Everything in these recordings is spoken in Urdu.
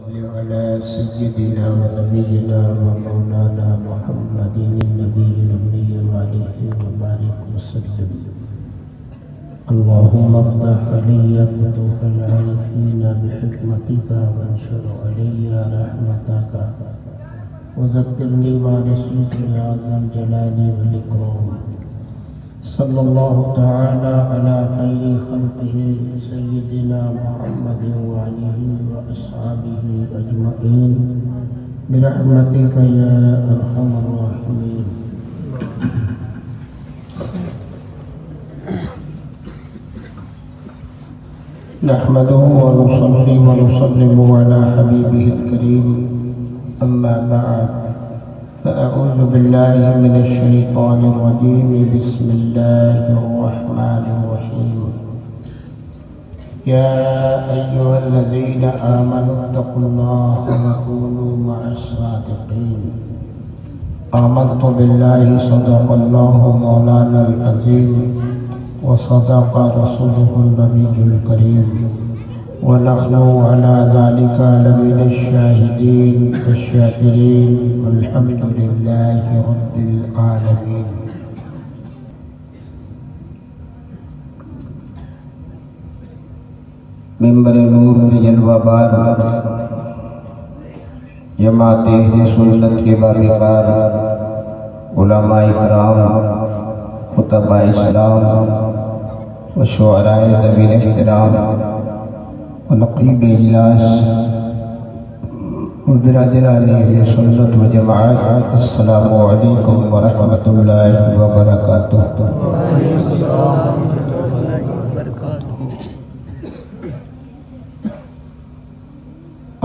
صل على سيدنا ونبينا ومولانا محمد النبي الأمي وعليه وبارك وسلم. اللهم افتح علي فتوح العارفين بحكمتك وانشر علي رحمتك وذكرني ما نسيت يا ذا الجلال والإكرام. صلى الله تعالى على خير خلقه سيدنا محمد وعليه وأصحابه أجمعين برحمتك يا أرحم الراحمين. نحمده ونصلي ونسلم على حبيبه الكريم. أما بعد فأعوذ بالله من الشيطان الرجيم. بسم الله الرحمن الرحيم. يا أيها الذين آمنوا اتقوا الله وكونوا مع الصادقين. آمنت بالله صدق الله مولانا العظيم وصدق رسوله النبي الكريم ونحن على ذلك لمن الشاهدين والشاكرين والحمد لله رب العالمين. ممبر نور میں جلوہ بار جماعت اہل سنت کے باوقار علماء کرام، خطباء اسلام و شعراء ذوی الاحترام و نقیب اجلاس و برادران اہل سنت و جماعت، السلام علیکم ورحمۃ اللہ وبرکاتہ.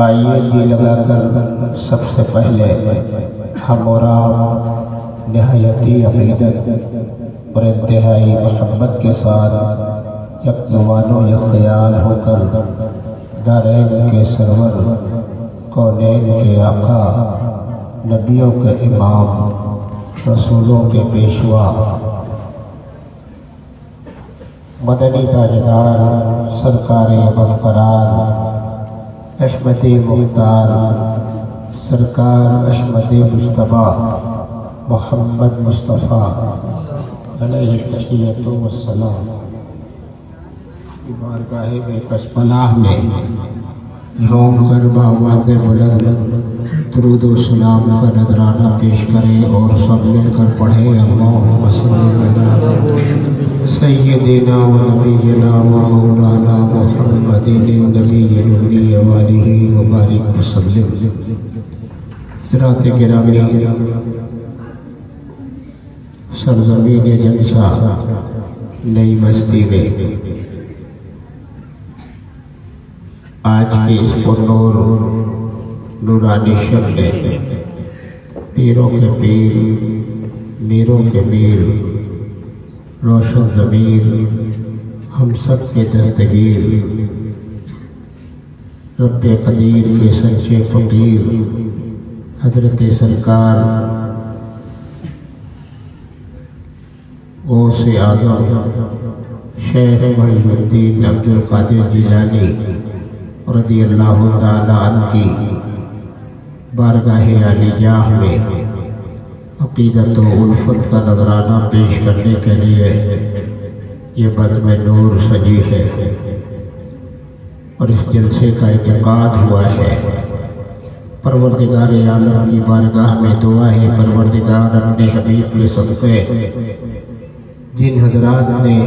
آئیے جی لگا کر سب سے پہلے ہم اور آپ نہایتی عقیدت اور انتہائی محبت کے ساتھ یک زبان و یک خیال ہو کر دارین کے سرور، کونین کے آقا، نبیوں کے امام، رسولوں کے پیشوا، مدنی تاجدار سرکار برقرار احمد مختار سرکار احمد مجتبیٰ محمد مصطفیٰ علیہ التحیۃ والسلام کی بارگاہ میں کسپناہ میں جھوم کر بآواز بلند درود و سلام کا نذرانہ پیش کریں اور سب مل کر پڑھیں. اللہم صلی علی سیدنا و نبینا و مولانا محمد النبی الأمی وآلہ وبارک وسلم. حضرات گرامی، سرزمین جلسہ نئی بستی میں آج کی اس پرنور نورانی شب میں پیروں کے پیر، میروں کے میر، روشن ضمیر، ہم سب کے دستگیر، رب قدیر کے سچے فقیر حضرت سرکار غوث اعظم شیخ محی الدین عبد القادر جیلانی رضی اللہ تعالی عنہ کی بارگاہ عالی جاہ میں عقیدت و الفت کا نذرانہ پیش کرنے کے لیے یہ بزم نور سجی ہے اور اس جلسے کا انعقاد ہوا ہے. پروردگار عالم کی بارگاہ میں دعا ہے، پروردگار اپنے حبیب کے صدقے جن حضرات نے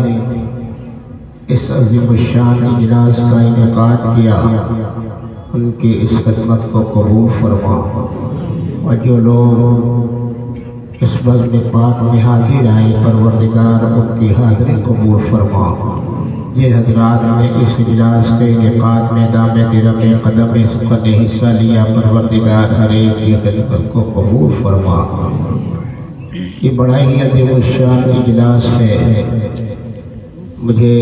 اس عظیم الشان اجلاس کا انعقاد کیا ان کی اس خدمت کو قبول فرما، اور جو لوگ اس بزم پاک میں حاضر آئے پروردگار ان کی حاضری قبول فرما. جن حضرات نے اس اجلاس کے انعقاد میں دام درم قدم سخن حصہ لیا پروردگار ہر ایک کی خدمت کو قبول فرما. یہ بڑا ہی عظیم الشان اجلاس ہے. مجھے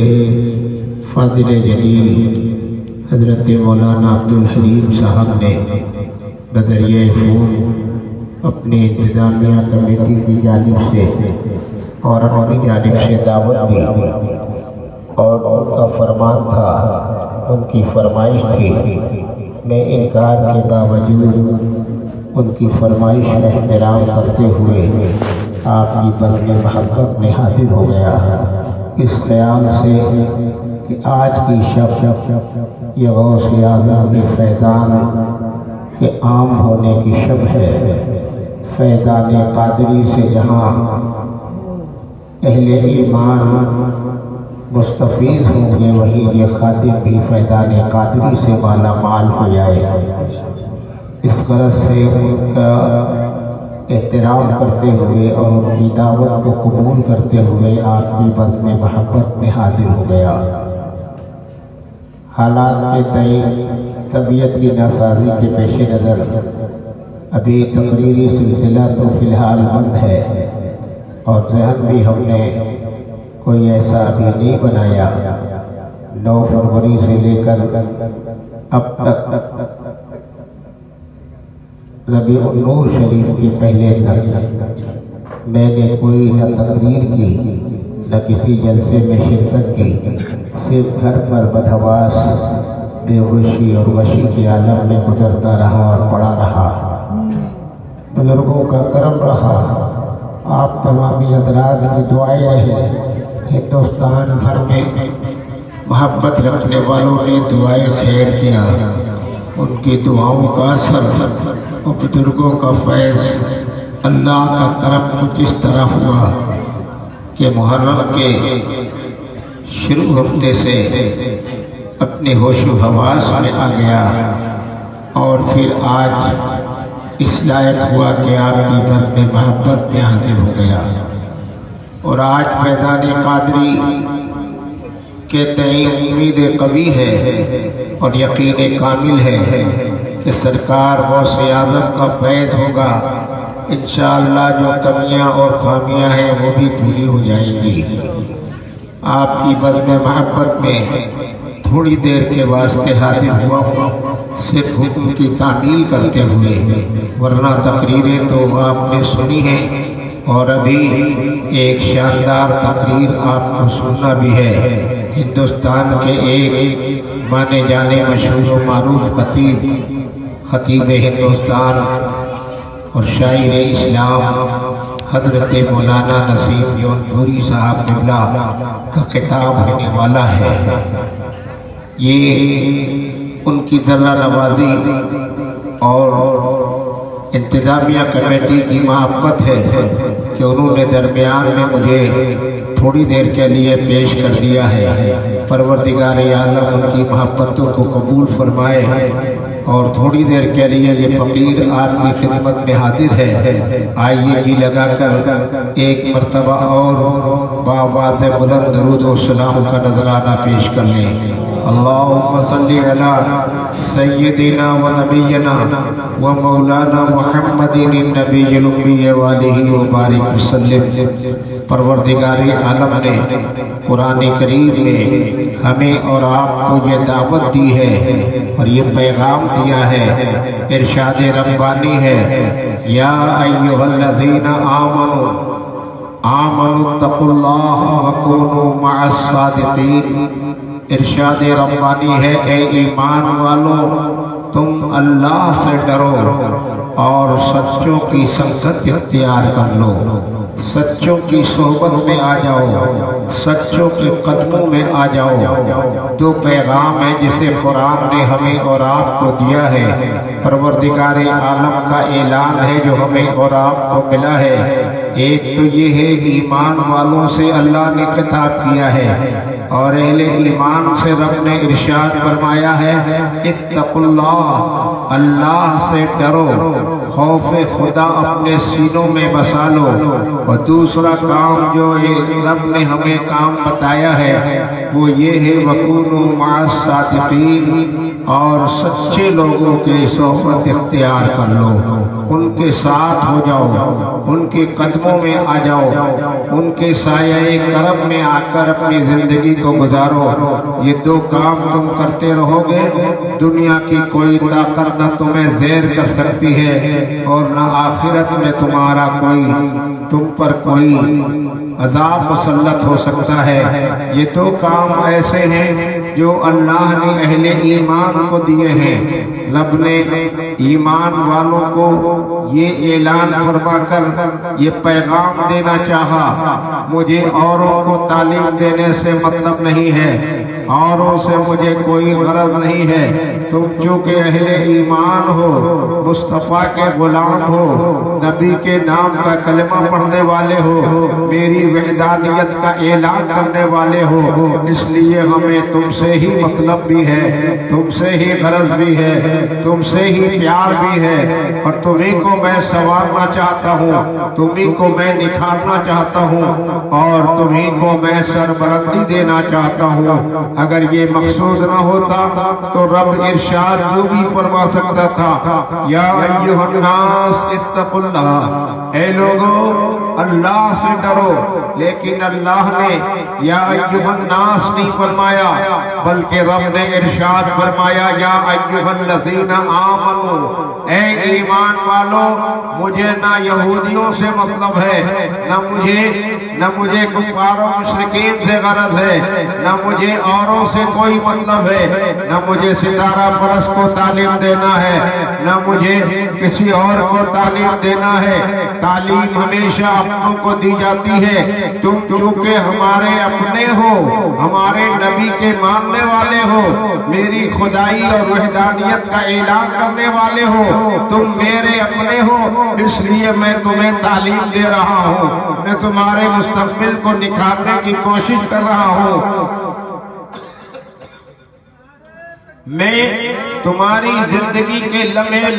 فاضل جلیل حضرت مولانا عبد الحلیم صاحب نے بذریعہ فون اپنی انتظامیہ کمیٹی کی جانب سے اور اپنی جانب سے دعوت دی اور ان کا فرمان تھا، ان کی فرمائش تھی میں انکار کے باوجود ان کی فرمائش کا احترام کرتے ہوئے آپ کی بزم محبت میں حاضر ہو گیا، اس خیال سے کہ آج کی شب یہ غوث اعظم کے فیضان کے عام ہونے کی شب ہے۔ فیضان قادری سے جہاں اہل ایمان مستفید ہوں گے، وہیں یہ خادم بھی فیضان قادری سے مالا مال ہو جائے۔ اس غرض سے ان کا احترام کرتے ہوئے اور ان کی دعوت کو قبول کرتے ہوئے آپ کی بزم محبت میں حاضر ہو گیا۔ حالات کے تئیں طبیعت کی ناسازی کے پیش نظر ابھی تقریری سلسلہ تو فی الحال بند ہے، اور ذہن بھی ہم نے کوئی ایسا ابھی نہیں بنایا۔ 9 فروری سے لے کر اب تک ربیع النور شریف کے پہلے تک میں نے کوئی نہ تقریر کی نہ کسی جلسے میں شرکت کی، صرف گھر پر بدحواس بے ہوشی اور وشی کے عالم میں گزرتا رہا اور پڑا رہا۔ بزرگوں کا کرم رہا، آپ تمامی حضرات کی دعائیں رہے۔ ہندوستان بھر میں محبت رکھنے والوں نے دعائیں خیر کیا، ان کی دعاؤں کا اثر اور بزرگوں کا فیض، اللہ کا کرم کچھ اس طرح ہوا کہ محرم کے شروع ہفتے سے اپنے ہوش و حواس میں آ گیا، اور پھر آج اس لائق ہوا کہ آپ کی بزم محبت میں حاضر ہو گیا۔ اور آج فیضان قادری کے تئیں امید قوی ہے اور یقین کامل ہے کہ سرکار غوث اعظم کا فیض ہوگا۔ انشاءاللہ جو کمیاں اور خامیاں ہیں وہ بھی پوری ہو جائیں گی۔ آپ کی بزم محبت میں تھوڑی دیر کے واسطے حاضر ہوا ہوں، صرف حکم کی تعمیل کرتے ہوئے، ورنہ تقریریں تو آپ نے سنی ہیں، اور ابھی ایک شاندار تقریر آپ کو سننا بھی ہے۔ ہندوستان کے ایک مانے جانے مشہور و معروف خطیب ہندوستان اور شاعر اسلام حضرت مولانا نسیم جونپوری صاحب قبلہ کا خطاب ہونے والا ہے۔ یہ ان کی ذرہ نوازی اور انتظامیہ کمیٹی کی محبت ہے کہ انہوں نے درمیان میں مجھے تھوڑی دیر کے لیے پیش کر دیا ہے۔ پروردگار عالم ان کی محبتوں کو قبول فرمائے، اور تھوڑی دیر کے لیے یہ فقیر آپ کی خدمت میں حاضر ہے۔ آئیے جی لگا کر ایک مرتبہ اور بآواز بلند درود و سلام کا نذرانہ پیش کر لیں۔ اللہم صلی علی سیدنا و نبینا و مولانا محمد النبی الامی وآلہ وبارک وسلم۔ پروردگار عالم نے قرآن کریم میں ہمیں اور آپ کو یہ دعوت دی ہے اور یہ پیغام دیا ہے، ارشاد ربانی ہے، یا ایھا الذین آمنوا اتقوا اللہ وکونوا مع الصادقین۔ ارشاد ربانی ہے، اے ایمان والو تم اللہ سے ڈرو اور سچوں کی سنگت اختیار کر لو، سچوں کی صحبت میں آ جاؤ، سچوں کے قدموں میں آ جاؤ۔ دو پیغام ہیں جسے قرآن نے ہمیں اور آپ کو دیا ہے، پروردگار عالم کا اعلان ہے جو ہمیں اور آپ کو ملا ہے۔ ایک تو یہ ہے ایمان والوں سے اللہ نے خطاب کیا ہے، اور اہل ایمان سے رب نے ارشاد فرمایا ہے، اتقوا اللہ، اللہ سے ڈرو، خوف خدا اپنے سینوں میں بسا لو۔ اور دوسرا کام جو رب نے ہمیں کام بتایا ہے وہ یہ ہے، وَكُونُوا مَعَ الصَّادِقِينَ، اور سچے لوگوں کے صحبت اختیار کر لو، ان کے ساتھ ہو جاؤ، ان کے قدموں میں آ جاؤ، ان کے سایہ کرم میں آ کر اپنی زندگی کو گزارو۔ یہ دو کام تم کرتے رہو گے، دنیا کی کوئی طاقت نہ تمہیں زیر کر سکتی ہے، اور نہ آخرت میں تم پر کوئی عذاب مسلط ہو سکتا ہے۔ یہ دو کام ایسے ہیں جو اللہ نے اہل ایمان کو دیے ہیں۔ رب نے ایمان والوں کو یہ اعلان فرما کر یہ پیغام دینا چاہا، مجھے اوروں کو تعلیم دینے سے مطلب نہیں ہے، اوروں سے مجھے کوئی غرض نہیں ہے، تم چونکہ اہل ایمان ہو، مصطفیٰ کے غلام ہو، نبی کے نام کا کلمہ پڑھنے والے ہو، میری وحدانیت کا اعلان کرنے والے ہو، اس لیے ہمیں تم سے ہی مطلب بھی ہے، تم سے ہی غرض بھی ہے، تم سے ہی پیار بھی ہے، اور تمہیں کو میں سنوارنا چاہتا ہوں، تمہیں کو میں نکھارنا چاہتا ہوں، اور تمہیں کو میں سربلندی دینا چاہتا ہوں۔ اگر یہ مقصود نہ ہوتا تو رب ارشاد جو بھی فرما سکتا تھا، یا ایھا الناس اتقوا اللہ، اے لوگو اللہ سے ڈرو، لیکن اللہ نے یا ایھا الناس نہیں فرمایا، بلکہ رب نے ارشاد فرمایا یا ایھا الذین آمنوا، اے ایمان والو، مجھے نہ یہودیوں سے مطلب ہے، نہ مجھے کفار و مشرکین سے غرض ہے، نہ مجھے اوروں سے کوئی مطلب ہے، نہ مجھے ستارہ پرست کو تعلیم دینا ہے، نہ مجھے کسی اور کو تعلیم دینا ہے۔ تعلیم ہمیشہ اپنوں کو دی جاتی ہے، تم چونکہ ہمارے اپنے ہو، ہمارے نبی کے ماننے والے ہو، میری خدائی اور وحدانیت کا اعلان کرنے والے ہو، تم میرے اپنے ہو، اس لیے میں تمہیں تعلیم دے رہا ہوں، میں تمہارے مستقبل کو نکھارنے کی کوشش کر رہا ہوں، میں تمہاری زندگی کے لمحے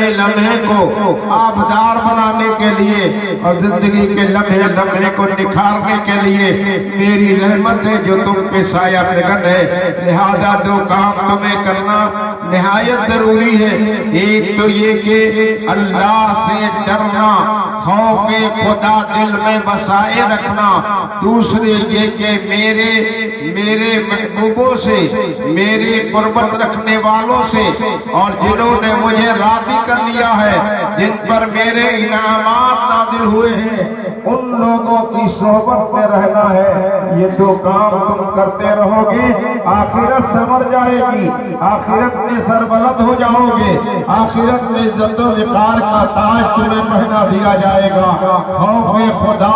لمحے کو آبدار بنانے کے لیے اور زندگی کے لمحے لمحے کو نکھارنے کے لیے میری رحمت ہے جو تم پہ سایہ فکن ہے، لہذا دو کام تمہیں کرنا نہایت ضروری ہے۔ ایک تو یہ کہ اللہ سے ڈرنا، خوف خدا دل میں بسائے رکھنا، دوسرے یہ کہ میرے محبوبوں سے، میرے قربت رکھنے والوں سے، اور جنہوں نے مجھے راضی کر لیا ہے، جن پر میرے انعامات نازل ہوئے ہیں، ان لوگوں کی صحبت میں رہنا ہے۔ یہ دو کام تم کرتے رہو گے، آخرت سنور جائے گی، آخرت میں سربلند ہو جاؤ گے، آخرت میں عزت و وقار کا تاج تمہیں پہنا دیا جائے گا۔ خوف خدا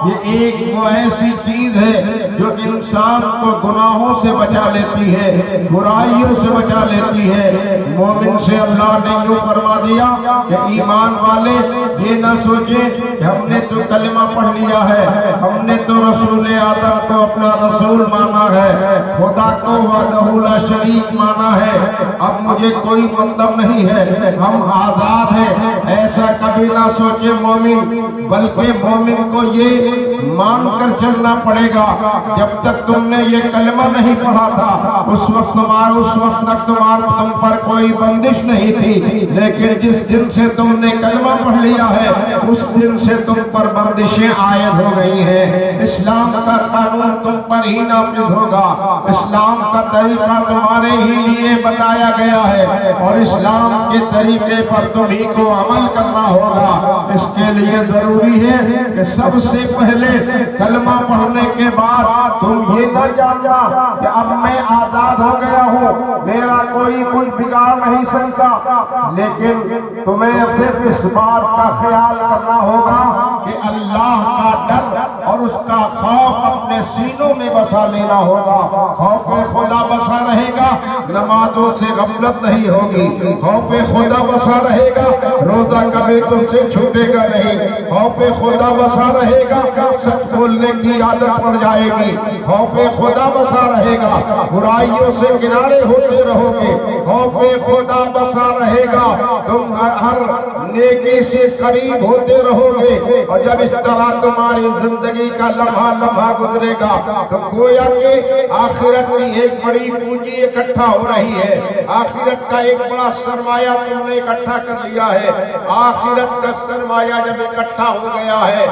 یہ ایک وہ ایسی چیز ہے جو انسان کو گناہوں سے بچا لیتی ہے، برائیوں سے بچا لیتی ہے۔ مومن سے اللہ نے یوں فرما دیا کہ ایمان والے یہ نہ سوچیں کہ ہم نے تو کلمہ پڑھ لیا ہے، ہم نے تو رسول اعظم کو اپنا رسول مانا ہے، خدا کو وحدہ لا شریک مانا ہے، اب مجھے کوئی مطلب نہیں ہے، ہم آزاد ہیں، ایسا کبھی نہ سوچے مومن، بلکہ مومن کو یہ مان کر چلنا پڑے گا جب تک تم نے یہ کلمہ نہیں پڑھا تھا اس وقت تک تم پر کوئی بندش نہیں تھی، لیکن جس دن سے تم نے کلمہ پڑھ لیا ہے اس دن سے تم پر بندشیں عائد ہو گئی ہیں۔ اسلام کا قانون تم پر ہی نافذ ہوگا، اسلام کا طریقہ تمہارے ہی لیے بتایا گیا ہے، اور اسلام کے طریقے پر تمہیں کو عمل کرنا ہوگا۔ اس کے لیے ضروری ہے کہ سب سے پہلے کلمہ پڑھنے کے بعد تم یہ نہ جاننا کہ اب میں آزاد ہو گیا ہوں، میرا کوئی بگاڑ نہیں سکتا، لیکن تمہیں صرف اس بات کا خیال کرنا ہوگا کہ اللہ کا ڈر اور اس کا خوف اپنے سینوں میں بسا لینا ہوگا۔ خوف خدا بسا رہے گا، نمازوں سے غفلت نہیں ہوگی، خوف خدا بسا رہے گا، روزہ کبھی تم سے چھوٹے گا نہیں، خوف خدا بسا رہے گا، سچ بولنے کی عادت پڑ جائے گی، خوف خدا بسا رہے گا، برائیوں سے کنارے ہوتے رہو گے، خوف خدا بسا رہے گا، تم ہر نیکی سے قریب ہوتے رہو گے، اور جب اس طرح تمہاری زندگی کا لمحہ لمحہ گزرے گا تو گویا کہ آخرت کی ایک بڑی پونجی اکٹھا ہو رہی ہے، آخرت کا ایک بڑا سرمایہ تم نے اکٹھا کر لیا ہے۔ آخرت کا سرمایہ جب اکٹھا ہو گیا ہے،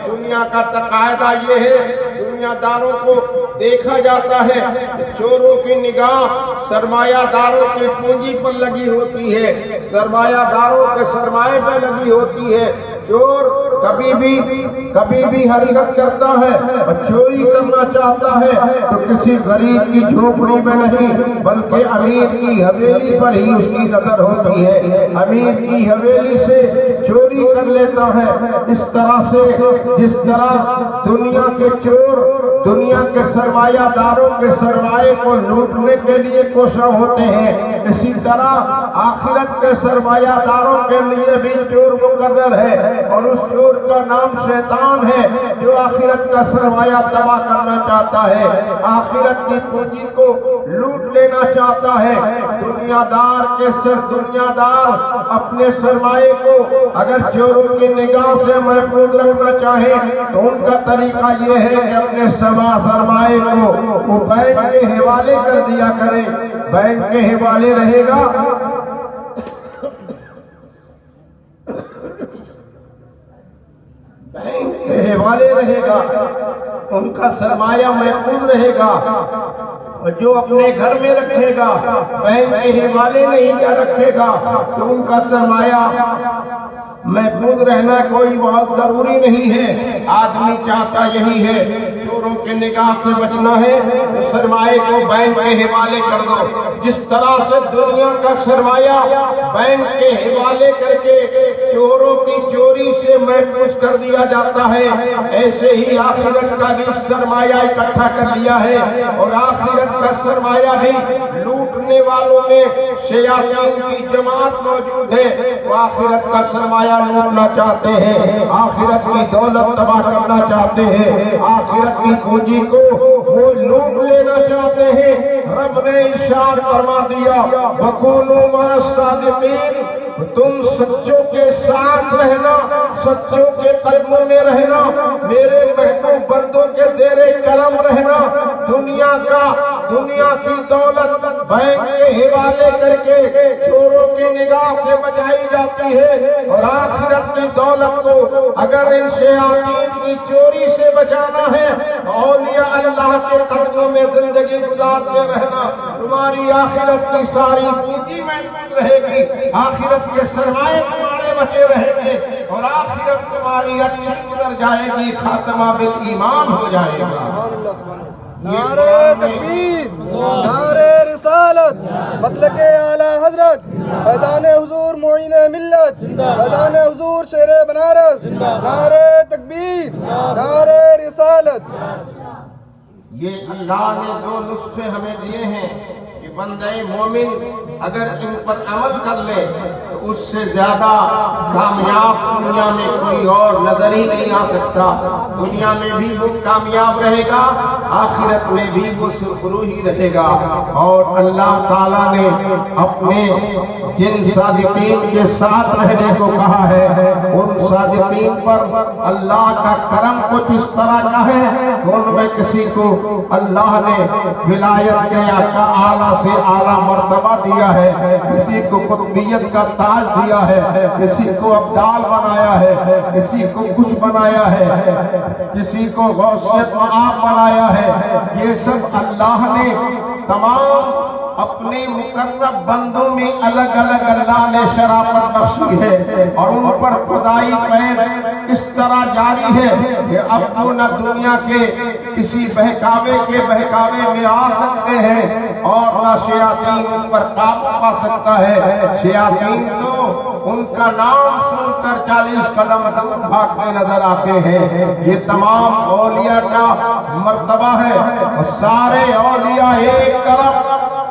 دنیا کا تقاضا یہ ہے، دنیا داروں کو دیکھا جاتا ہے، چوروں کی نگاہ سرمایہ داروں کی پونجی پر لگی ہوتی ہے، سرمایہ داروں کے سرمایے پہ لگی ہوتی ہے۔ چور کبھی بھی حرکت کرتا ہے اور چوری کرنا چاہتا ہے تو کسی غریب کی جھوپڑی میں نہیں بلکہ امیر کی حویلی پر ہی اس کی نظر ہوتی ہے، امیر کی حویلی سے چوری کر لیتا ہے۔ اس طرح سے جس طرح دنیا کے چور دنیا کے سرمایہ داروں کے سرمایے کو لوٹنے کے لیے کوشاں ہوتے ہیں، اسی طرح آخرت کے سرمایہ داروں کے لیے بھی چور مقرر ہے، اور اس چور کا نام شیطان ہے جو آخرت کا سرمایہ تباہ کرنا چاہتا ہے، آخرت کی پونجی کو لوٹ لینا چاہتا ہے۔ دنیا دار اپنے سرمایے کو اگر چوروں کی نگاہ سے محفوظ رکھنا چاہے تو ان کا طریقہ یہ ہے کہ اپنے سرمایے کو وہ بینک کے حوالے کر دیا کریں، بینک کے حوالے رہے گا بینک کے حوالے رہے گا، ان کا سرمایہ محفوظ رہے گا، اور جو اپنے گھر میں رکھے گا بینک کے حوالے نہیں کیا رکھے گا تو ان کا سرمایہ محفوظ رہنا کوئی بہت ضروری نہیں ہے۔ آدمی چاہتا یہی ہے چوروں کے نگاہ سے بچنا ہے تو سرمایے کو بینک کے حوالے کر دو۔ جس طرح سے دنیا کا سرمایہ بینک کے حوالے کر کے چوروں کی چوری سے محفوظ کر دیا جاتا ہے، ایسے ہی آخرت کا بھی سرمایہ اکٹھا کر لیا ہے، اور آخرت کا سرمایہ بھی لوٹنے والوں میں شیاطین کی جماعت موجود ہے، وہ آخرت کا سرمایہ لوٹنا چاہتے ہیں، آخرت کی دولت تباہ کرنا چاہتے ہیں، آخرت کی پونجی کو وہ لوٹ لینا چاہتے ہیں۔ رب نے ارشاد فرما دیا وَكُونُوا مَعَ الصَّادِقِينَ، تم سچوں کے ساتھ رہنا، سچوں کے قدموں میں رہنا، میرے محبوب بندوں کے زیر کرم رہنا۔ دنیا کی دولت بینک کے حوالے کر کے چوروں کی نگاہ سے بچائی جاتی ہے، اور آخرت کی دولت کو اگر ان شیاطین کی چوری سے بچانا ہے، اولیاء اللہ کے قدموں میں زندگی گزارتے رہنا، تمہاری آخرت کی ساری پونجی محفوظ رہے گی، آخرت کے سرمایے تمہارے بچے رہیں گے، اور آخرت تمہاری اچھی گزر جائے گی، خاتمہ بالایمان ہو جائے گا۔ نعرہ تکبیر، نعرہ رسالت، مسلک اعلیٰ حضرت فیضان حضور معین ملت، فیضان حضور شیر بنارس، نعرہ تکبیر، نعرہ رسالت۔ یہ اللہ نے دو نسخے ہمیں دیے ہیں کہ بندہ مومن اگر ان پر عمل کر لے تو اس سے زیادہ کامیاب دنیا میں کوئی اور نظر ہی نہیں آ سکتا۔ دنیا میں بھی وہ کامیاب رہے گا، آخرت میں بھی وہ سرخرو ہی رہے گا۔ اور اللہ تعالیٰ نے اپنے جن صادقین کے ساتھ رہنے کو کہا ہے، ان صادقین پر اللہ کا کرم کچھ اس طرح کا ہے کہ ان میں کسی کو اللہ نے ولایت کا اعلیٰ سے اعلیٰ مرتبہ دیا ہے، کسی کو قطبیت کا تاج دیا ہے، کسی کو ابدال بنایا ہے، کسی کو کچھ بنایا ہے، کسی کو غوثیت معاب بنایا ہے۔ یہ سب اللہ نے تمام اپنے مقرب بندوں میں الگ الگ اللہ نے شرافت بخشی ہے، اور ان پر خدائی پیر اس طرح جاری ہے کہ اب وہ نہ دنیا کے کسی بہکاوے میں آ سکتے ہیں، اور نہ شیاطین ان پر قابو پا سکتا ہے۔ شیاطین تو ان کا نام سن کر 40 قدم دور بھاگتے نظر آتے ہیں۔ یہ تمام اولیاء کا مرتبہ ہے، اور سارے اولیاء ایک طرف،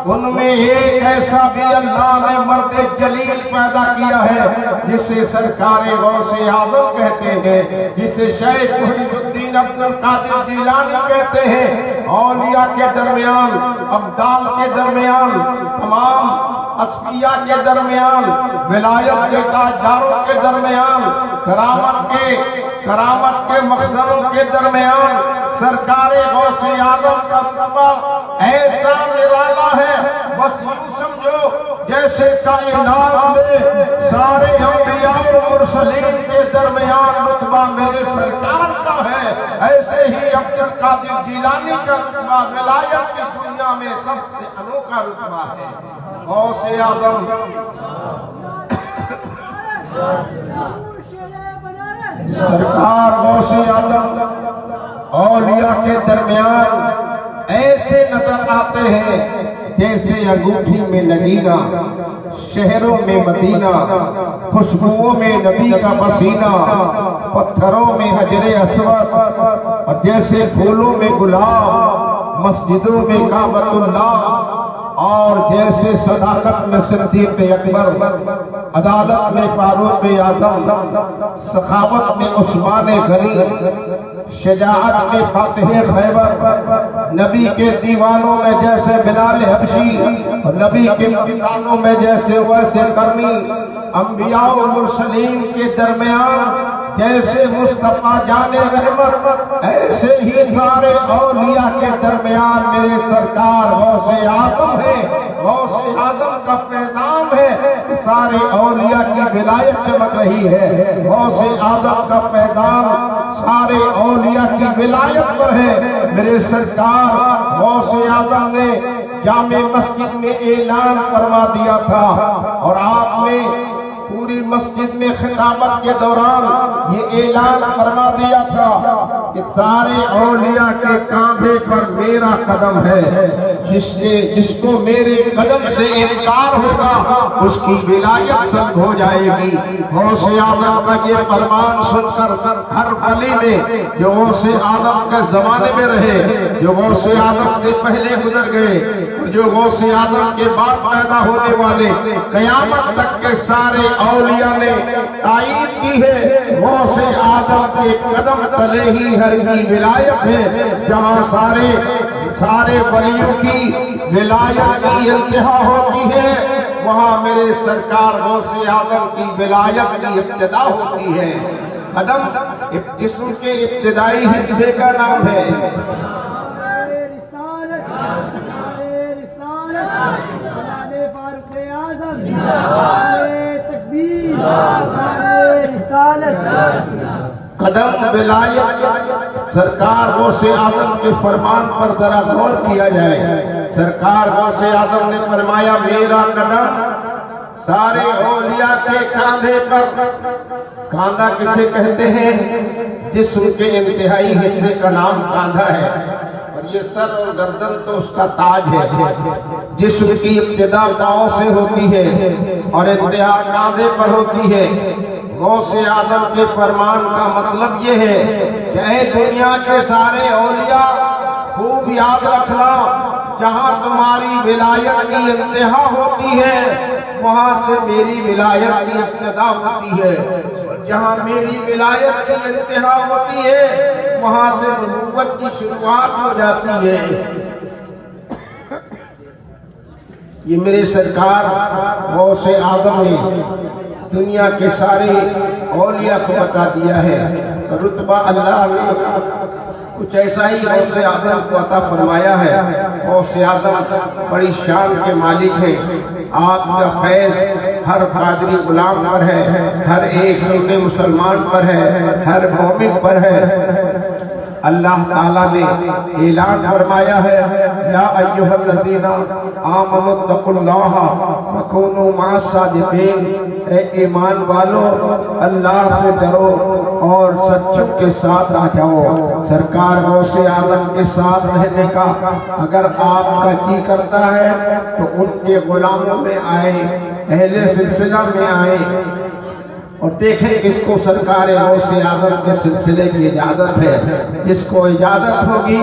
ان میں ایک ایسا بھی اللہ نے مرد جلیل پیدا کیا ہے جسے سرکار غوث اعظم کہتے ہیں، جسے شیخ محی الدین عبد القادر جیلانی کہتے ہیں۔ اولیاء کے درمیان، ابدال کے درمیان، تمام اصفیاء کے درمیان، ولایت کے تاجداروں کے درمیان، کرامت کے مخزنوں کے درمیان سرکار غوث اعظم کا رتبہ ایسا نرالا ہے، بس یوں سمجھو جیسے کائنات میں سارے انبیاء و مرسلین کے درمیان رتبہ میرے سرکار کا ہے، ایسے ہی عبد القادر جیلانی کا رتبہ ولایت کی دنیا میں سب سے انوکھا رتبہ ہے۔ غوث اعظم سرکار غوث اعظم اولیاء کے درمیان ایسے نظر آتے ہیں جیسے انگوٹھی میں نگینہ، شہروں میں مدینہ، خوشبوؤں میں نبی کا پسینہ، پتھروں میں حجر اسود اور جیسے پھولوں میں گلاب، مسجدوں میں کعبۃ اللہ، اور جیسے صداقت میں صدیق اکبر، عدالت میں فاروق اعظم، سخاوت میں عثمان غنی، شجاعت میں فاتح خیبر، نبی کے دیوانوں میں جیسے بلال حبشی اور نبی کے مقتدیوں میں جیسے اویس قرنی، انبیاء و مرسلین کے درمیان جیسے مصطفیٰ جان رحمت، ایسے ہی سارے اولیاء کے درمیان میرے سرکار غوث اعظم ہے۔ غوث اعظم کا پیغام ہے، سارے اولیاء کی ولایت چمک رہی ہے۔ غوث اعظم کا پیغام سارے اولیاء کی ولایت پر ہے۔ میرے سرکار غوث اعظم نے جامع مسجد میں اعلان فرما دیا تھا، اور آپ نے پوری مسجد میں خطابت کے دوران یہ اعلان فرما دیا تھا کہ سارے اولیاء کے کاندھے پر میرا قدم ہے، جس کو میرے قدم سے انکار ہوگا اس کی ولایت سلب ہو جائے گی۔ غوث اعظم کا یہ فرمان سن کر ہر ولی نے جو غوث اعظم کے زمانے میں رہے، جو غوث اعظم سے پہلے گزر گئے، جو غوث اعظم کے بعد پیدا ہونے والے، قیامت تک کے سارے اولیاء نے تائید کی ہے غوث اعظم کے قدم تلے ہی ہر کی ولایت ہے۔ جہاں سارے ولیوں کی ولایت کی انتہا ہوتی ہے، وہاں میرے سرکار غوث اعظم کی ولایت کی ابتدا ہوتی ہے۔ قدم جسم کے ابتدائی حصے کا نام ہے۔ قدم ولایت سرکار غوث اعظم کے فرمان پر ذرا غور کیا جائے۔ سرکار غوث اعظم نے فرمایا میرا قدم سارے اولیاء کے کاندھے پر۔ کاندھا کسے کہتے ہیں؟ جسم کے انتہائی حصے کا نام کاندھا ہے، اور یہ سر اور گردن تو اس کا تاج ہے۔ جسم کی ابتدا پاؤں سے ہوتی ہے اور انتہا کاندھے پر ہوتی ہے۔ غوث اعظم کے فرمان کا مطلب یہ ہے کہ اے دنیا کے سارے اولیاء، خوب یاد رکھنا، جہاں تمہاری ولایت کی انتہا ہوتی ہے وہاں سے میری ولایت کی ابتدا ہوتی ہے، جہاں میری ولایت کی انتہا ہوتی ہے وہاں سے نبوت کی شروعات ہو جاتی ہے۔ یہ میرے سرکار غوث اعظم نے دنیا کے سارے اولیاء کو بتا دیا ہے۔ رتبہ اللہ نے کچھ ایسا ہی غوث اعظم کو عطا فرمایا ہے۔ غوث اعظم بڑی شان کے مالک ہیں۔ آپ کا فیض ہر قادری غلام پر ہے، ہر ایک سنی مسلمان پر ہے، ہر مومن پر ہے۔ اللہ تعالیٰ نے اعلان فرمایا ہے یا ایھا الذین آمنوا اتقوا اللہ وکونوا مع الصادقین، اے ایمان والو اللہ سے ڈرو اور سچوں کے ساتھ آ جاؤ۔ سرکار غوث اعظم کے ساتھ رہنے کا اگر آپ کا جی کرتا ہے تو ان کے غلاموں میں آئیں، اہل سلسلہ میں آئیں، اور دیکھیں کس کو سرکار غوث اعظم کے سلسلے کی اجازت ہے۔ جس کو اجازت ہوگی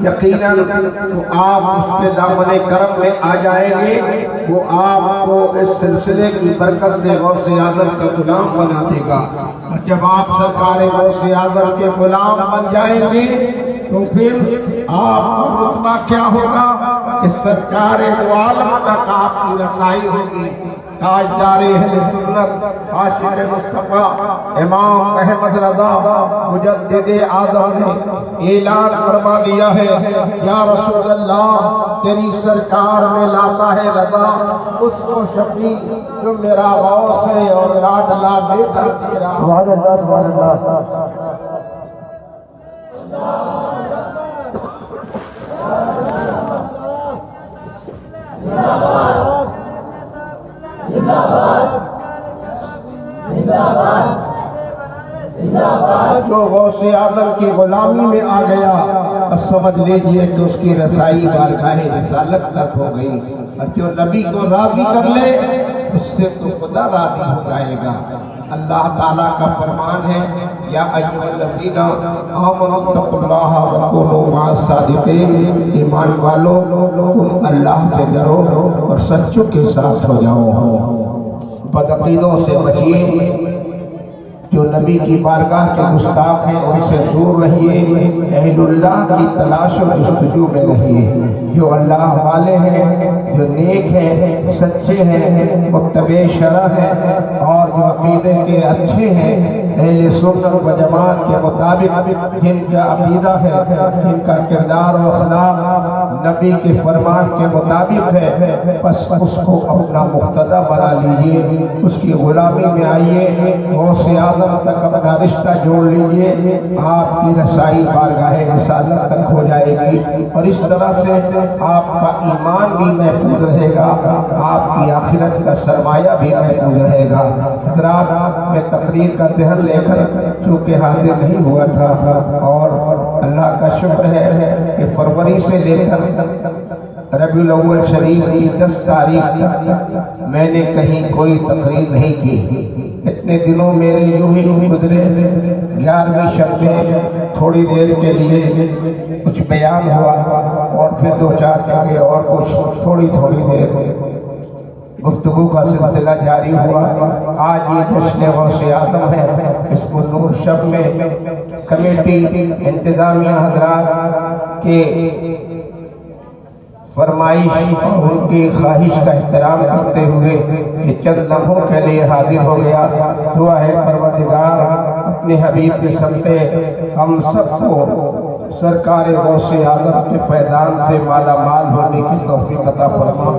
یقیناً تو آپ اس کے دامن کرم میں آ جائیں گے، وہ آپ کو اس سلسلے کی برکت سے غوث اعظم کا غلام بنا دے گا۔ اور جب آپ سرکار غوث اعظم کے غلام بن جائیں گے تو پھر آپ کا رتبہ کیا ہوگا کہ سرکار عالم تک آپ کی رسائی ہوگی۔ تاجدار اہل سنت عاشق مصطفیٰ امام احمد رضا مجدد اعظم نے اعلان فرما دیا ہے یا رسول اللہ، تیری سرکار میں لاتا ہے رضا اس کو شفیع جو میرا غوث ہے اور لاڈلا بیٹا تیرا۔ سبحان اللہ سبحان اللہ۔ جو غوث اعظم کی غلامی میں آ گیا بس سمجھ لیجئے کہ اس کی رسائی بارگاہ رسالت تک ہو گئی، اور جو نبی کو راضی کر لے اس سے تو خدا راضی ہو جائے گا۔ اللہ تعالیٰ کا فرمان ہے یا ایھا الذین آمنوا اتقوا اللہ وکونوا مع الصادقین، ایمان والو تم اللہ سے ڈرو اور سچوں کے ساتھ ہو جاؤ، بدعقیدوں سے بچیے، جو نبی کی بارگاہ کے گستاخ ہیں ان سے دور رہیے، اہل اللہ کی تلاش و جستجو میں رہیے، جو اللہ والے ہیں، جو نیک ہیں، سچے ہیں، متبع شرع ہیں، اور جو عقیدے کے اچھے ہیں، اہل سنت و جماعت کے مطابق جن کا عقیدہ ہے، جن کا کردار و اخلاق نبی کے فرمان کے مطابق ہے، بس اس کو اپنا مقتدی بنا لیجئے، اس کی غلامی میں آئیے، غوث اعظم تک اپنا رشتہ جوڑ لیجئے، آپ کی رسائی بارگاہ رسالت تک ہو جائے گی، اور اس طرح سے آپ کا ایمان بھی محفوظ رہے گا، آپ کی آخرت کا سرمایہ بھی محفوظ رہے گا۔ حضرات، میں تقریر کا ذہن لے کر چونکہ حاضر نہیں ہوا تھا، اور اللہ کا شکر ہے کہ فروری سے لے کر ربیع الاول شریف کی 10 تاریخ تک میں نے کہیں کوئی تقریر نہیں کی۔ اتنے دنوں میرے یوں ہی گزرے، 11ویں شب میں تھوڑی دیر کے لیے کچھ بیان ہوا، اور پھر 2-4 جگہ اور کچھ تھوڑی دیر گفتگو کا سلسلہ جاری ہوا۔ آج یہ جشن غوث اعظم ہے، اس نور شب میں کمیٹی انتظامیہ حضرات کے فرمائش اور ان کی خواہش کا احترام کرتے ہوئے کہ چند لمحوں کے لیے حاضر ہو گیا۔ دعا ہے پروردگار اپنے حبیب کے صدقے ہم سب کو سرکار غوث اعظم کے فیضان سے مالا مال ہونے کی توفیق عطا فرما۔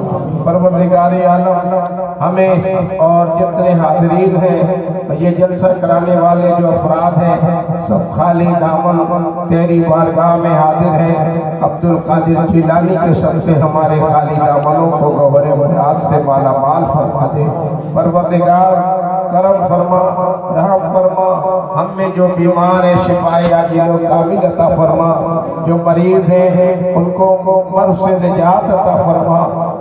پروردگار عالم ہمیں اور جتنے حاضرین ہیں، یہ جلسہ کرانے والے جو افراد ہیں، سب خالی دامن تیری بارگاہ میں حاضر ہیں۔ عبدالقادر جیلانی کے صدقے ہمارے خالی دامنوں کو گوہر وجاہت سے مالا مال فرما دے۔ پروردگار کرم فرما، رحم فرما، ہم میں جو بیمار ہیں شفائے عاجل و کامل عطا فرما، جو مریض ہیں ان کو مرض سے نجات عطا فرما۔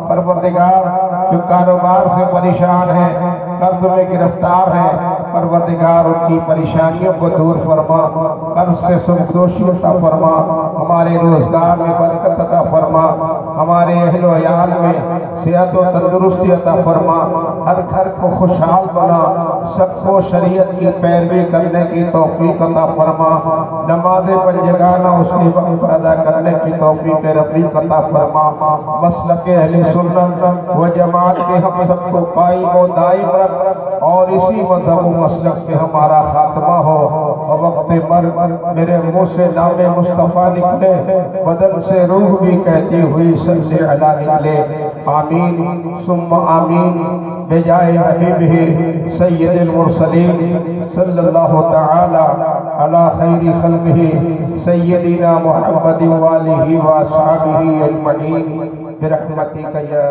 پروردگار جو کاروبار سے پریشان ہیں، قرض میں گرفتار ہیں، پروردگار ان کی پریشانیوں کو دور فرما، قرض سے سبکدوشی عطا فرما، ہمارے روزگار میں برکت عطا فرما، ہمارے اہل و عیال میں صحت و تندرستی عطا فرما، ہر گھر کو خوشحال بنا، سب کو شریعت کی پیروی کرنے کی توفیق عطا فرما، نماز پنجگانہ اس کے وقت پر ادا کرنے کی توفیق رفیق عطا فرما، مسلک اہل سنت و جماعت کے ہم سب کو قائم و دائم رکھ، اور اسی مذہب و مسلک پہ ہمارا خاتمہ ہو، اور وقت مرگ میرے منہ سے نام مصطفیٰ نکلے، بدن سے روح بھی کہتی ہوئی صلی علی نکلے، آمین ثم آمین بجائے حبیبہ سید المرسلین صلی اللہ تعالی علی خیر خلقہ سیدنا محمد وآلہ وصحبہ اجمعین برحمتک یا